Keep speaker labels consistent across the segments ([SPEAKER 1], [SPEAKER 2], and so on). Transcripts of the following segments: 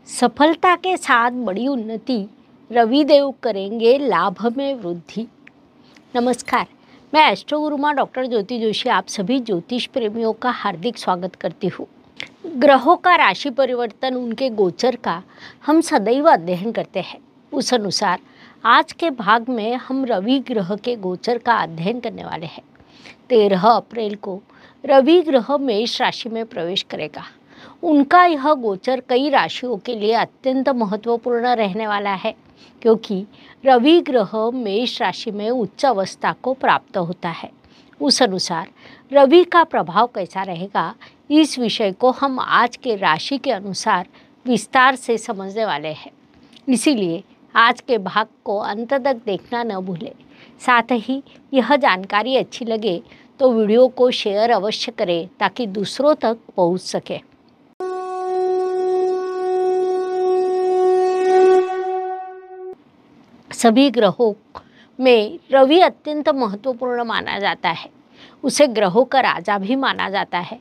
[SPEAKER 1] सफलता के साथ बड़ी उन्नति, रविदेव करेंगे लाभ में वृद्धि। नमस्कार, मैं एस्ट्रो गुरु माँ डॉक्टर ज्योति जोशी आप सभी ज्योतिष प्रेमियों का हार्दिक स्वागत करती हूँ। ग्रहों का राशि परिवर्तन, उनके गोचर का हम सदैव अध्ययन करते हैं। उस अनुसार आज के भाग में हम रवि ग्रह के गोचर का अध्ययन करने वाले हैं। 13 अप्रैल को रवि ग्रह मेष राशि में प्रवेश करेगा। उनका यह गोचर कई राशियों के लिए अत्यंत महत्वपूर्ण रहने वाला है, क्योंकि रवि ग्रह मेष राशि में उच्च अवस्था को प्राप्त होता है। उस अनुसार रवि का प्रभाव कैसा रहेगा, इस विषय को हम आज के राशि के अनुसार विस्तार से समझने वाले हैं। इसीलिए आज के भाग को अंत तक देखना न भूलें। साथ ही यह जानकारी अच्छी लगे तो वीडियो को शेयर अवश्य करें, ताकि दूसरों तक पहुंच सके। सभी ग्रहों में रवि अत्यंत महत्वपूर्ण माना जाता है। उसे ग्रहों का राजा भी माना जाता है।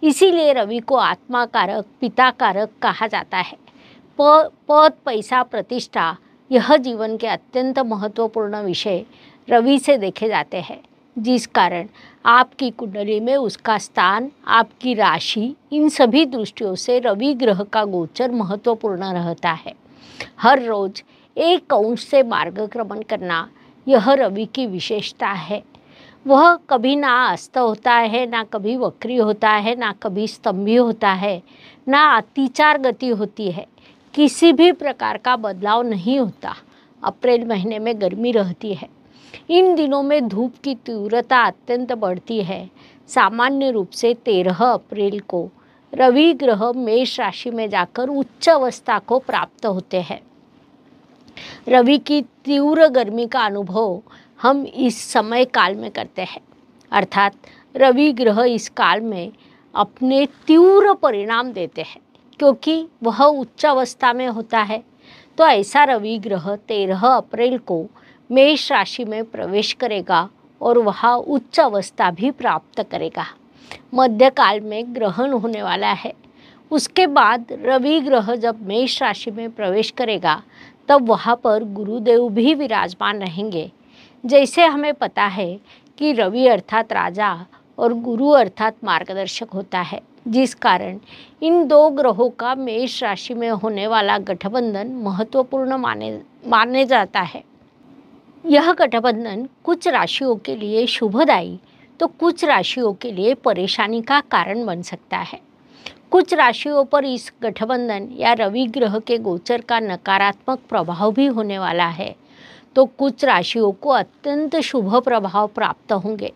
[SPEAKER 1] इसीलिए रवि को आत्मा कारक, पिता कारक कहा जाता है। पद, पैसा, प्रतिष्ठा, यह जीवन के अत्यंत महत्वपूर्ण विषय रवि से देखे जाते हैं, जिस कारण आपकी कुंडली में उसका स्थान, आपकी राशि, इन सभी दृष्टियों से रवि ग्रह का गोचर महत्वपूर्ण रहता है। हर रोज एक अंश से मार्गक्रमण करना, यह रवि की विशेषता है। वह कभी ना अस्त होता है, ना कभी वक्री होता है, ना कभी स्तंभी होता है, ना अतिचार गति होती है। किसी भी प्रकार का बदलाव नहीं होता। अप्रैल महीने में गर्मी रहती है। इन दिनों में धूप की तीव्रता अत्यंत बढ़ती है। सामान्य रूप से 13 अप्रैल को रवि ग्रह मेष राशि में जाकर उच्च अवस्था को प्राप्त होते हैं। रवि की तीव्र गर्मी का अनुभव हम इस समय काल में करते हैं, अर्थात रवि ग्रह इस काल में अपने तीव्र परिणाम देते हैं, क्योंकि वह उच्च अवस्था में होता है। तो ऐसा रवि ग्रह 13 अप्रैल को मेष राशि में प्रवेश करेगा और वह उच्च अवस्था भी प्राप्त करेगा। मध्यकाल में ग्रहण होने वाला है। उसके बाद रवि ग्रह जब मेष राशि में प्रवेश करेगा, तब वहाँ पर गुरुदेव भी विराजमान रहेंगे। जैसे हमें पता है कि रवि अर्थात राजा और गुरु अर्थात मार्गदर्शक होता है, जिस कारण इन दो ग्रहों का मेष राशि में होने वाला गठबंधन महत्वपूर्ण माने जाता है। यह गठबंधन कुछ राशियों के लिए शुभदायी तो कुछ राशियों के लिए परेशानी का कारण बन सकता है। कुछ राशियों पर इस गठबंधन या रवि ग्रह के गोचर का नकारात्मक प्रभाव भी होने वाला है, तो कुछ राशियों को अत्यंत शुभ प्रभाव प्राप्त होंगे।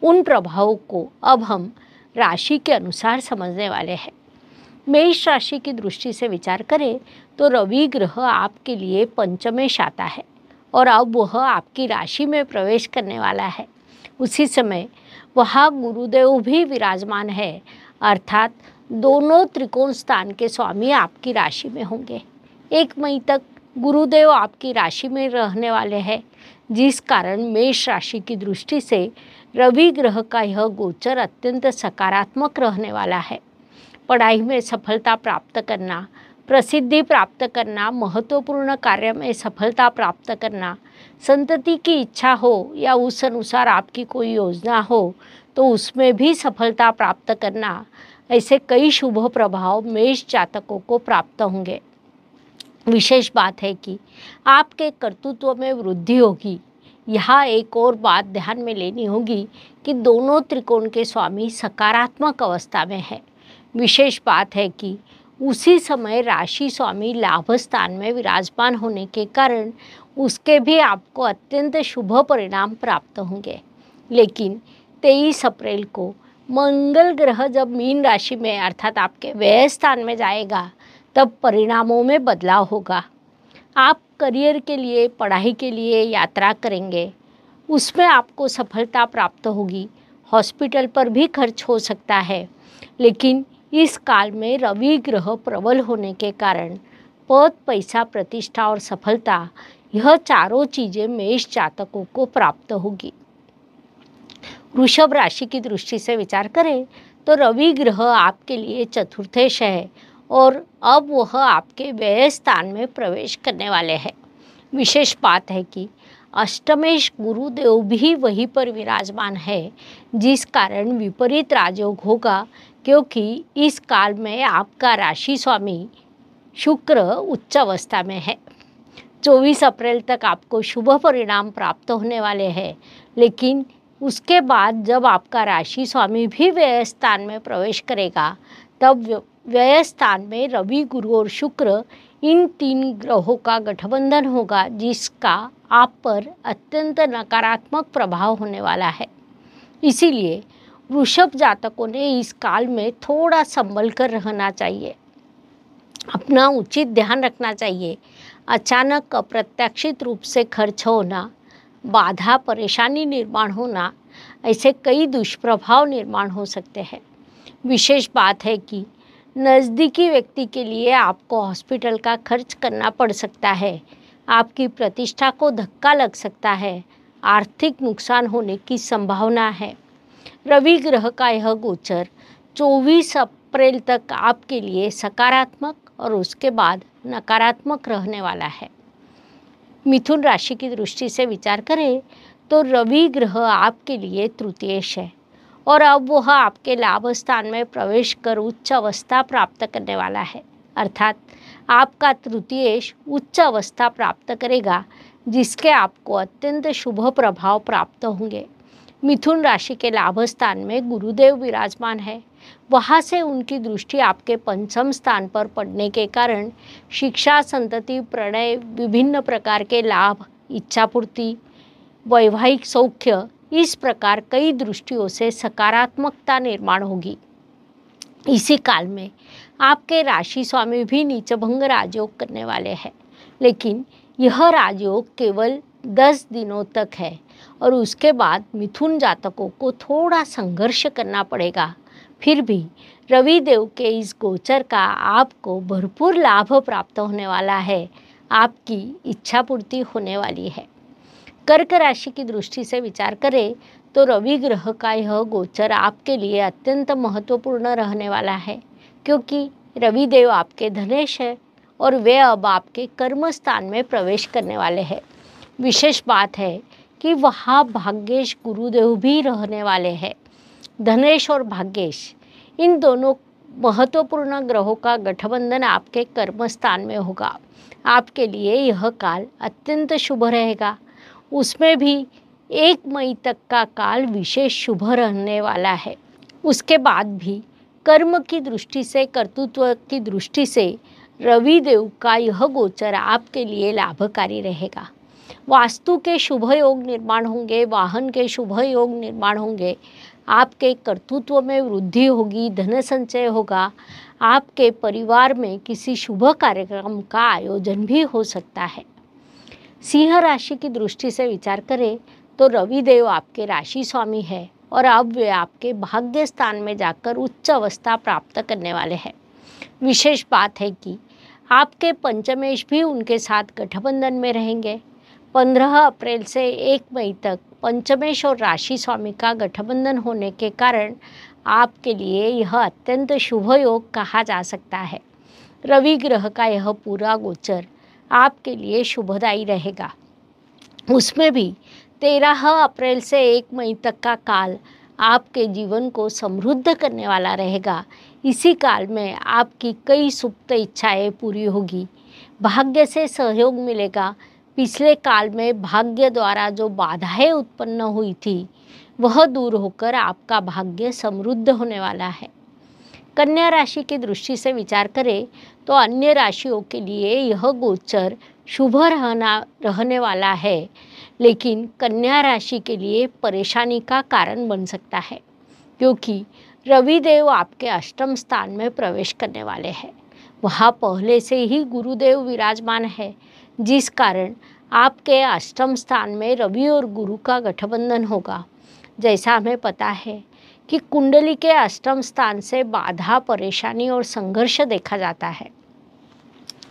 [SPEAKER 1] उन प्रभावों को अब हम राशि के अनुसार समझने वाले हैं। मेष राशि की दृष्टि से विचार करें तो रवि ग्रह आपके लिए पंचमेश आता है और अब वह आपकी राशि में प्रवेश करने वाला है। उसी समय वह गुरुदेव भी विराजमान है, अर्थात दोनों त्रिकोण स्थान के स्वामी आपकी राशि में होंगे। 1 मई तक गुरुदेव आपकी राशि में रहने वाले हैं, जिस कारण मेष राशि की दृष्टि से रवि ग्रह का यह गोचर अत्यंत सकारात्मक रहने वाला है। पढ़ाई में सफलता प्राप्त करना, प्रसिद्धि प्राप्त करना, महत्वपूर्ण कार्य में सफलता प्राप्त करना, संतति की इच्छा हो या उस अनुसार आपकी कोई योजना हो तो उसमें भी सफलता प्राप्त करना, ऐसे कई शुभ प्रभाव मेष जातकों को प्राप्त होंगे। विशेष बात है कि आपके कर्तृत्व में वृद्धि होगी। यहाँ एक और बात ध्यान में लेनी होगी कि दोनों त्रिकोण के स्वामी सकारात्मक अवस्था में है। विशेष बात है कि उसी समय राशि स्वामी लाभ स्थान में विराजमान होने के कारण उसके भी आपको अत्यंत शुभ परिणाम प्राप्त होंगे। लेकिन 23 अप्रैल को मंगल ग्रह जब मीन राशि में अर्थात आपके व्यय स्थान में जाएगा, तब परिणामों में बदलाव होगा। आप करियर के लिए, पढ़ाई के लिए यात्रा करेंगे, उसमें आपको सफलता प्राप्त होगी। हॉस्पिटल पर भी खर्च हो सकता है। लेकिन इस काल में रवि ग्रह प्रबल होने के कारण पद, पैसा, प्रतिष्ठा और सफलता, यह चारों चीज़ें मेष जातकों को प्राप्त होगी। वृषभ राशि की दृष्टि से विचार करें तो रवि ग्रह आपके लिए चतुर्थेश है और अब वह आपके व्यय स्थान में प्रवेश करने वाले हैं। विशेष बात है कि अष्टमेश गुरुदेव भी वहीं पर विराजमान है, जिस कारण विपरीत राजयोग होगा, क्योंकि इस काल में आपका राशि स्वामी शुक्र उच्च अवस्था में है। 24 अप्रैल तक आपको शुभ परिणाम प्राप्त होने वाले हैं, लेकिन उसके बाद जब आपका राशि स्वामी भी व्यय स्थान में प्रवेश करेगा, तब व्यय स्थान में रवि, गुरु और शुक्र, इन 3 ग्रहों का गठबंधन होगा, जिसका आप पर अत्यंत नकारात्मक प्रभाव होने वाला है। इसीलिए वृषभ जातकों ने इस काल में थोड़ा संभल कर रहना चाहिए, अपना उचित ध्यान रखना चाहिए। अचानक अप्रत्याशित रूप से खर्च होना, बाधा, परेशानी निर्माण होना, ऐसे कई दुष्प्रभाव निर्माण हो सकते हैं। विशेष बात है कि नज़दीकी व्यक्ति के लिए आपको हॉस्पिटल का खर्च करना पड़ सकता है, आपकी प्रतिष्ठा को धक्का लग सकता है, आर्थिक नुकसान होने की संभावना है। रवि ग्रह का यह गोचर 24 अप्रैल तक आपके लिए सकारात्मक और उसके बाद नकारात्मक रहने वाला है। मिथुन राशि की दृष्टि से विचार करें तो रवि ग्रह आपके लिए तृतीयेश है और अब वह आपके लाभ स्थान में प्रवेश कर उच्च अवस्था प्राप्त करने वाला है, अर्थात आपका तृतीयेश उच्च अवस्था प्राप्त करेगा, जिसके आपको अत्यंत शुभ प्रभाव प्राप्त होंगे। मिथुन राशि के लाभ स्थान में गुरुदेव विराजमान है, वहाँ से उनकी दृष्टि आपके पंचम स्थान पर पड़ने के कारण शिक्षा, संतति, प्रणय, विभिन्न प्रकार के लाभ, इच्छापूर्ति, वैवाहिक सौख्य, इस प्रकार कई दृष्टियों से सकारात्मकता निर्माण होगी। इसी काल में आपके राशि स्वामी भी नीचभंग राजयोग करने वाले हैं, लेकिन यह राजयोग केवल 10 दिनों तक है और उसके बाद मिथुन जातकों को थोड़ा संघर्ष करना पड़ेगा। फिर भी रवि देव के इस गोचर का आपको भरपूर लाभ प्राप्त होने वाला है, आपकी इच्छा पूर्ति होने वाली है। कर्क राशि की दृष्टि से विचार करें तो रवि ग्रह का यह गोचर आपके लिए अत्यंत महत्वपूर्ण रहने वाला है, क्योंकि रवि देव आपके धनेश है और वे अब आपके कर्म स्थान में प्रवेश करने वाले हैं। विशेष बात है कि वहाँ भाग्येश गुरुदेव भी रहने वाले हैं। धनेश और भाग्येश, इन दोनों महत्वपूर्ण ग्रहों का गठबंधन आपके कर्म स्थान में होगा। आपके लिए यह काल अत्यंत शुभ रहेगा। उसमें भी 1 मई तक का काल विशेष शुभ रहने वाला है। उसके बाद भी कर्म की दृष्टि से, कर्तृत्व की दृष्टि से रवि देव का यह गोचर आपके लिए लाभकारी रहेगा। वास्तु के शुभ योग निर्माण होंगे, वाहन के शुभ योग निर्माण होंगे, आपके कर्तृत्व में वृद्धि होगी, धन संचय होगा, आपके परिवार में किसी शुभ कार्यक्रम का आयोजन भी हो सकता है। सिंह राशि की दृष्टि से विचार करें तो रवि देव आपके राशि स्वामी है और अब वे आपके भाग्य स्थान में जाकर उच्च अवस्था प्राप्त करने वाले हैं। विशेष बात है कि आपके पंचमेश भी उनके साथ गठबंधन में रहेंगे। 15 अप्रैल से 1 मई तक पंचमेश और राशि स्वामी का गठबंधन होने के कारण आपके लिए यह अत्यंत शुभ योग कहा जा सकता है। रवि ग्रह का यह पूरा गोचर आपके लिए शुभदायी रहेगा। उसमें भी 13 अप्रैल से 1 मई तक का काल आपके जीवन को समृद्ध करने वाला रहेगा। इसी काल में आपकी कई सुप्त इच्छाएं पूरी होगी, भाग्य से सहयोग मिलेगा। पिछले काल में भाग्य द्वारा जो बाधाएं उत्पन्न हुई थी वह दूर होकर आपका भाग्य समृद्ध होने वाला है। कन्या राशि की दृष्टि से विचार करें तो अन्य राशियों के लिए यह गोचर शुभ रहने वाला है, लेकिन कन्या राशि के लिए परेशानी का कारण बन सकता है, क्योंकि रवि देव आपके अष्टम स्थान में प्रवेश करने वाले हैं। वहाँ पहले से ही गुरुदेव विराजमान है, जिस कारण आपके अष्टम स्थान में रवि और गुरु का गठबंधन होगा। जैसा हमें पता है कि कुंडली के अष्टम स्थान से बाधा, परेशानी और संघर्ष देखा जाता है।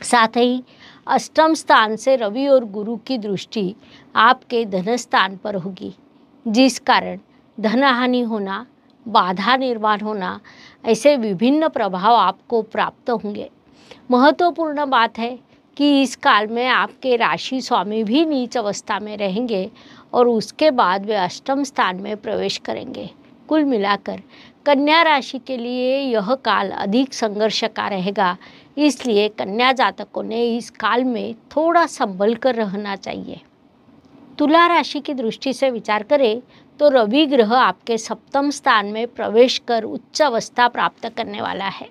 [SPEAKER 1] साथ ही अष्टम स्थान से रवि और गुरु की दृष्टि आपके धन स्थान पर होगी, जिस कारण धन हानि होना, बाधा निर्माण होना, ऐसे विभिन्न प्रभाव आपको प्राप्त होंगे। महत्वपूर्ण बात है कि इस काल में आपके राशि स्वामी भी नीच अवस्था में रहेंगे और उसके बाद वे अष्टम स्थान में प्रवेश करेंगे। कुल मिलाकर कन्या राशि के लिए यह काल अधिक संघर्ष का रहेगा, इसलिए कन्या जातकों ने इस काल में थोड़ा संभल कर रहना चाहिए। तुला राशि की दृष्टि से विचार करें तो रवि ग्रह आपके सप्तम स्थान में प्रवेश कर उच्च अवस्था प्राप्त करने वाला है।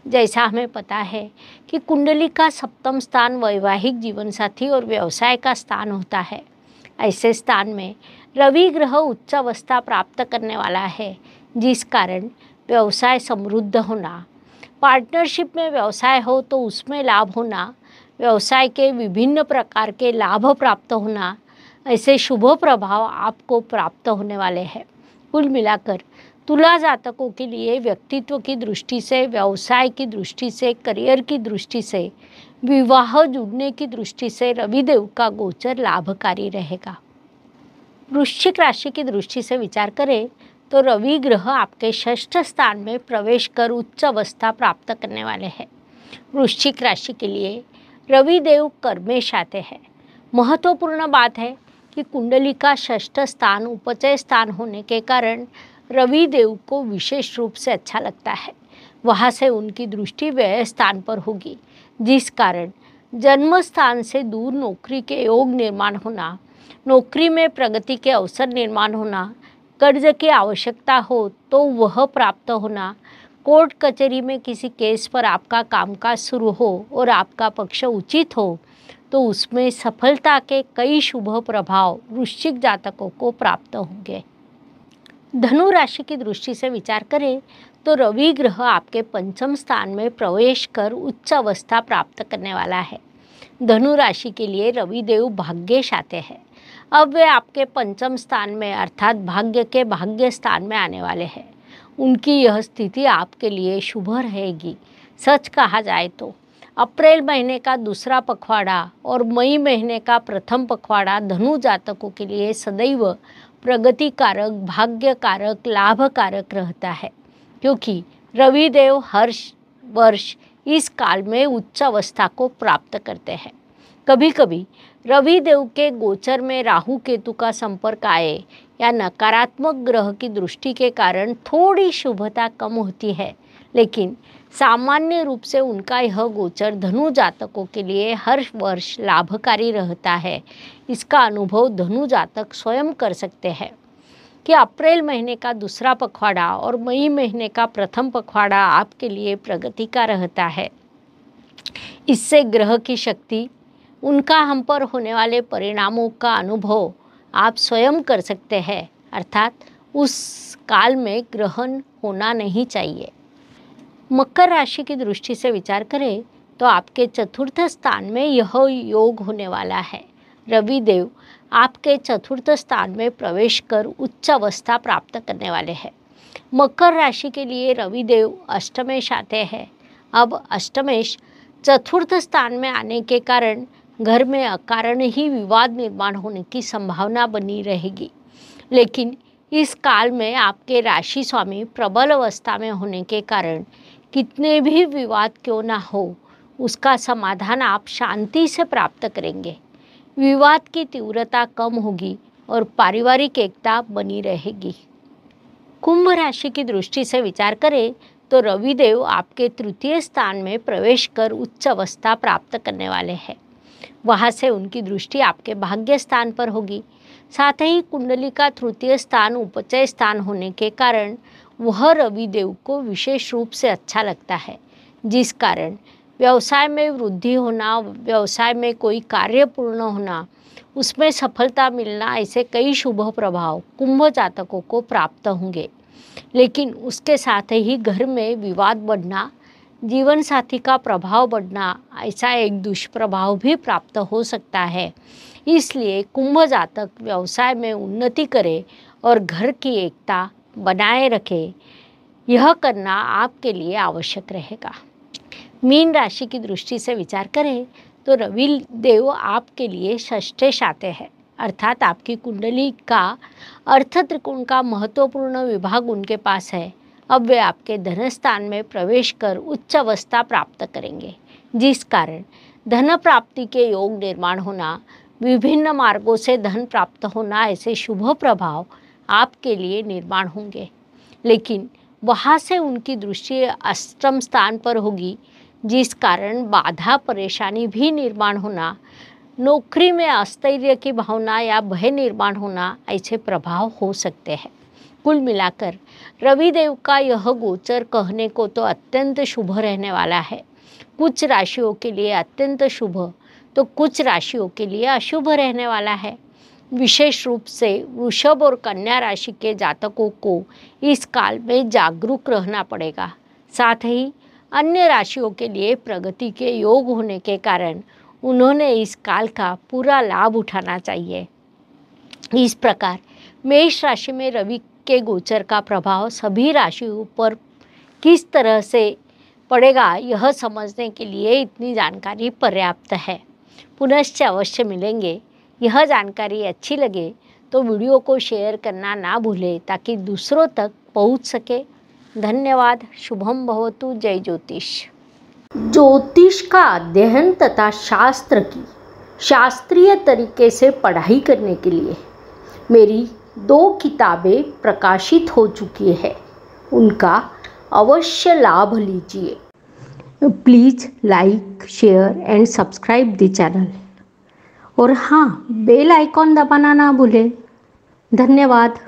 [SPEAKER 1] जैसा हमें पता है कि कुंडली का सप्तम स्थान वैवाहिक जीवन साथी और व्यवसाय का स्थान होता है। ऐसे स्थान में रवि ग्रह उच्च अवस्था प्राप्त करने वाला है, जिस कारण व्यवसाय समृद्ध होना, पार्टनरशिप में व्यवसाय हो तो उसमें लाभ होना, व्यवसाय के विभिन्न प्रकार के लाभ प्राप्त होना, ऐसे शुभ प्रभाव आपको प्राप्त होने वाले हैं। कुल मिलाकर तुला जातकों के लिए व्यक्तित्व की दृष्टि से, व्यवसाय की दृष्टि से, करियर की दृष्टि से, विवाह जुड़ने की दृष्टि से रविदेव का गोचर लाभकारी रहेगा। वृश्चिक राशि की दृष्टि से विचार करें तो रवि ग्रह आपके षष्ठ स्थान में प्रवेश कर उच्च अवस्था प्राप्त करने वाले हैं। वृश्चिक राशि के लिए रविदेव कर्मेश आते हैं। महत्वपूर्ण बात है कि कुंडली का षष्ठ स्थान उपचय स्थान होने के कारण रविदेव को विशेष रूप से अच्छा लगता है। वहाँ से उनकी दृष्टि व्यय स्थान पर होगी, जिस कारण जन्म स्थान से दूर नौकरी के योग निर्माण होना, नौकरी में प्रगति के अवसर निर्माण होना, कर्ज की आवश्यकता हो तो वह प्राप्त होना, कोर्ट कचहरी में किसी केस पर आपका कामकाज शुरू हो और आपका पक्ष उचित हो तो उसमें सफलता के कई शुभ प्रभाव वृश्चिक जातकों को प्राप्त होंगे। धनु राशि की दृष्टि से विचार करें तो रवि ग्रह आपके पंचम स्थान में प्रवेश कर उच्च अवस्था प्राप्त करने वाला है। धनु राशि के लिए रविदेव भाग्येश आते हैं। अब वे आपके पंचम स्थान में अर्थात भाग्य के भाग्य स्थान में आने वाले हैं। उनकी यह स्थिति आपके लिए शुभ रहेगी। सच कहा जाए तो अप्रैल महीने का दूसरा पखवाड़ा और मई महीने का प्रथम पखवाड़ा धनु जातकों के लिए सदैव प्रगतिकारक, भाग्यकारक, लाभकारक रहता है, क्योंकि रविदेव हर वर्ष इस काल में उच्च अवस्था को प्राप्त करते हैं। कभी कभी रविदेव के गोचर में राहु केतु का संपर्क आए या नकारात्मक ग्रह की दृष्टि के कारण थोड़ी शुभता कम होती है, लेकिन सामान्य रूप से उनका यह गोचर धनु जातकों के लिए हर वर्ष लाभकारी रहता है। इसका अनुभव धनु जातक स्वयं कर सकते हैं कि अप्रैल महीने का दूसरा पखवाड़ा और मई महीने का प्रथम पखवाड़ा आपके लिए प्रगति का रहता है। इससे ग्रह की शक्ति, उनका हम पर होने वाले परिणामों का अनुभव आप स्वयं कर सकते हैं, अर्थात उस काल में ग्रहण होना नहीं चाहिए। मकर राशि की दृष्टि से विचार करें तो आपके चतुर्थ स्थान में यह योग होने वाला है। रविदेव आपके चतुर्थ स्थान में प्रवेश कर उच्च अवस्था प्राप्त करने वाले हैं। मकर राशि के लिए रविदेव अष्टमेश आते हैं। अब अष्टमेश चतुर्थ स्थान में आने के कारण घर में अकारण ही विवाद निर्माण होने की संभावना बनी रहेगी, लेकिन इस काल में आपके राशि स्वामी प्रबल अवस्था में होने के कारण कितने भी विवाद क्यों ना हो, उसका समाधान आप शांति से प्राप्त करेंगे। विवाद की तीव्रता कम होगी और पारिवारिक एकता बनी रहेगी। कुंभ राशि की दृष्टि से विचार करें तो रविदेव आपके तृतीय स्थान में प्रवेश कर उच्च अवस्था प्राप्त करने वाले हैं। वहाँ से उनकी दृष्टि आपके भाग्य स्थान पर होगी। साथ ही कुंडली का तृतीय स्थान उपचय स्थान होने के कारण वह रविदेव को विशेष रूप से अच्छा लगता है, जिस कारण व्यवसाय में वृद्धि होना, व्यवसाय में कोई कार्य पूर्ण होना, उसमें सफलता मिलना, ऐसे कई शुभ प्रभाव कुंभ जातकों को प्राप्त होंगे। लेकिन उसके साथ ही घर में विवाद बढ़ना, जीवन साथी का प्रभाव बढ़ना, ऐसा एक दुष्प्रभाव भी प्राप्त हो सकता है। इसलिए कुंभ जातक व्यवसाय में उन्नति करे और घर की एकता बनाए रखे, यह करना आपके लिए आवश्यक रहेगा। मीन राशि की दृष्टि से विचार करें तो रवि देव आपके लिए षष्ठेश आते हैं। अर्थात आपकी कुंडली का अर्थ त्रिकोण का महत्वपूर्ण विभाग उनके पास है। अब वे आपके धन स्थान में प्रवेश कर उच्च अवस्था प्राप्त करेंगे, जिस कारण धन प्राप्ति के योग निर्माण होना, विभिन्न मार्गों से धन प्राप्त होना, ऐसे शुभ प्रभाव आपके लिए निर्माण होंगे। लेकिन वहाँ से उनकी दृष्टि अष्टम स्थान पर होगी, जिस कारण बाधा परेशानी भी निर्माण होना, नौकरी में अस्थैर्य की भावना या भय निर्माण होना, ऐसे प्रभाव हो सकते हैं। कुल मिलाकर रविदेव का यह गोचर कहने को तो अत्यंत शुभ रहने वाला है। कुछ राशियों के लिए अत्यंत शुभ तो कुछ राशियों के लिए अशुभ रहने वाला है। विशेष रूप से वृषभ और कन्या राशि के जातकों को इस काल में जागरूक रहना पड़ेगा। साथ ही अन्य राशियों के लिए प्रगति के योग होने के कारण उन्होंने इस काल का पूरा लाभ उठाना चाहिए। इस प्रकार मेष राशि में रवि के गोचर का प्रभाव सभी राशियों पर किस तरह से पड़ेगा, यह समझने के लिए इतनी जानकारी पर्याप्त है। पुनश्च अवश्य मिलेंगे। यह जानकारी अच्छी लगे तो वीडियो को शेयर करना ना भूलें, ताकि दूसरों तक पहुंच सके। धन्यवाद। शुभम भवतु। जय ज्योतिष। ज्योतिष का अध्ययन तथा शास्त्र की शास्त्रीय तरीके से पढ़ाई करने के लिए मेरी 2 किताबें प्रकाशित हो चुकी है, उनका अवश्य लाभ लीजिए। Please like, share and subscribe the channel. और हाँ, बेल आइकॉन दबाना ना भूलें। धन्यवाद।